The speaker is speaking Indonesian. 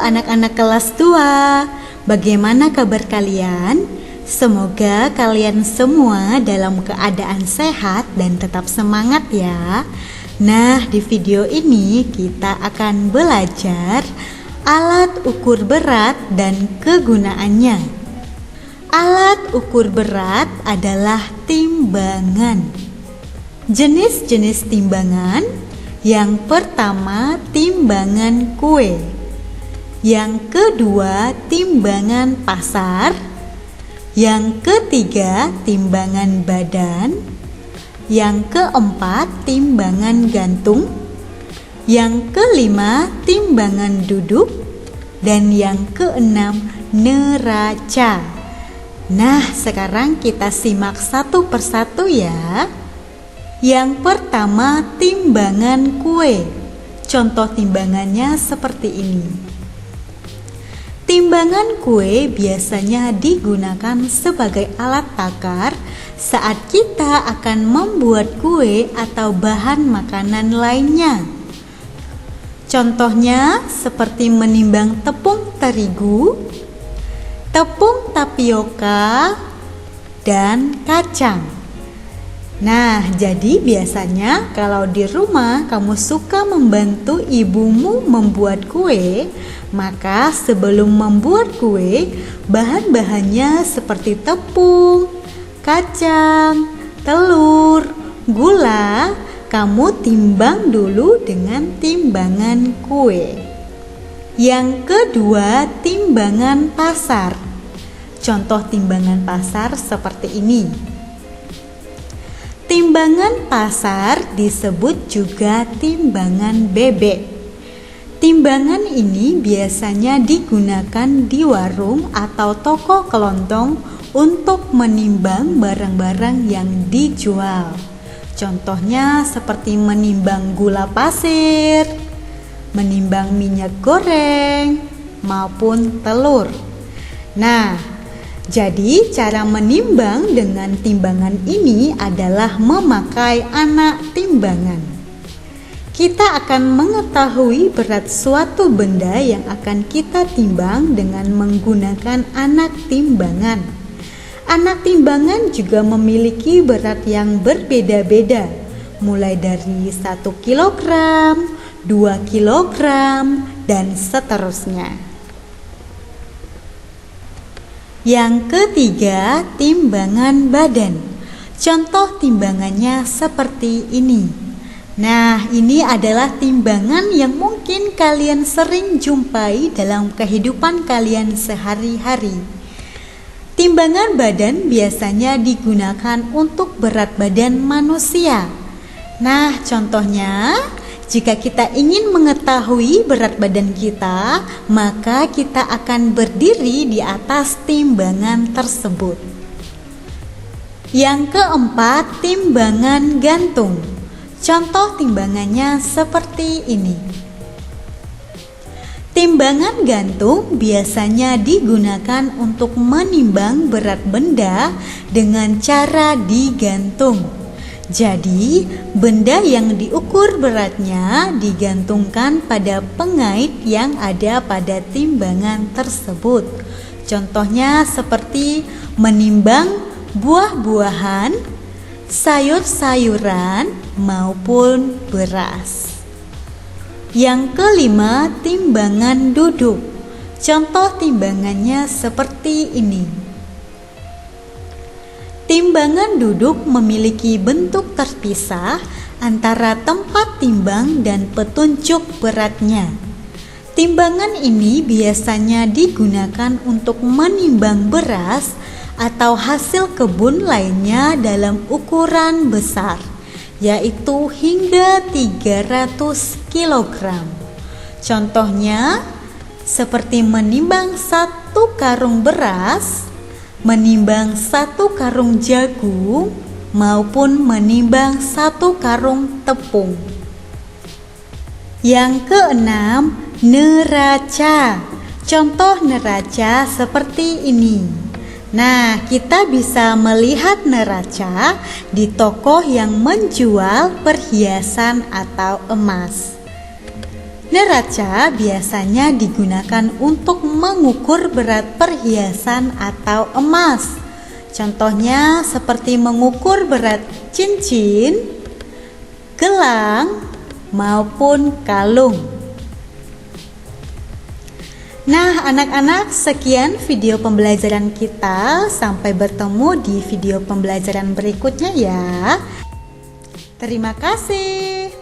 anak-anak kelas 2. Bagaimana kabar kalian? Semoga kalian semua dalam keadaan sehat dan tetap semangat ya. Nah, di video ini kita akan belajar alat ukur berat dan kegunaannya. Alat ukur berat adalah timbangan. Jenis-jenis timbangan: yang pertama, timbangan kue. Yang kedua, timbangan pasar. Yang ketiga, timbangan badan. Yang keempat, timbangan gantung. Yang kelima, timbangan duduk. Dan yang keenam, neraca. Nah, sekarang kita simak satu persatu ya. Yang pertama, timbangan kue. Contoh timbangannya seperti ini. Timbangan kue biasanya digunakan sebagai alat takar saat kita akan membuat kue atau bahan makanan lainnya. Contohnya seperti menimbang tepung terigu, tepung tapioka, dan kacang. Nah, jadi biasanya kalau di rumah kamu suka membantu ibumu membuat kue, maka sebelum membuat kue, bahan-bahannya seperti tepung, kacang, telur, gula, kamu timbang dulu dengan timbangan kue. Yang kedua, timbangan pasar. Contoh timbangan pasar seperti ini. Timbangan pasar disebut juga timbangan bebek. Timbangan ini biasanya digunakan di warung atau toko kelontong untuk menimbang barang-barang yang dijual. Contohnya seperti menimbang gula pasir, menimbang minyak goreng, maupun telur. Nah, jadi cara menimbang dengan timbangan ini adalah memakai anak timbangan. Kita akan mengetahui berat suatu benda yang akan kita timbang dengan menggunakan anak timbangan. Anak timbangan juga memiliki berat yang berbeda-beda, mulai dari 1 kg, 2 kg, dan seterusnya. Yang ketiga, timbangan badan. Contoh timbangannya seperti ini. Nah, ini adalah timbangan yang mungkin kalian sering jumpai dalam kehidupan kalian sehari-hari. Timbangan badan biasanya digunakan untuk berat badan manusia. Nah, contohnya, jika kita ingin mengetahui berat badan kita, maka kita akan berdiri di atas timbangan tersebut. Yang keempat, timbangan gantung. Contoh timbangannya seperti ini. Timbangan gantung biasanya digunakan untuk menimbang berat benda dengan cara digantung. Jadi, benda yang diukur beratnya digantungkan pada pengait yang ada pada timbangan tersebut. Contohnya seperti menimbang buah-buahan, sayur-sayuran, maupun beras. Yang kelima, timbangan duduk. Contoh timbangannya seperti ini. Timbangan duduk memiliki bentuk terpisah antara tempat timbang dan petunjuk beratnya. Timbangan ini biasanya digunakan untuk menimbang beras atau hasil kebun lainnya dalam ukuran besar, yaitu hingga 300 kg. Contohnya seperti menimbang 1 karung beras, menimbang 1 karung jagung, maupun menimbang 1 karung tepung. Yang keenam, neraca. Contoh neraca seperti ini. Nah, kita bisa melihat neraca di toko yang menjual perhiasan atau emas. Neraca biasanya digunakan untuk mengukur berat perhiasan atau emas. Contohnya seperti mengukur berat cincin, gelang, maupun kalung. Nah, anak-anak, sekian video pembelajaran kita. Sampai bertemu di video pembelajaran berikutnya ya. Terima kasih.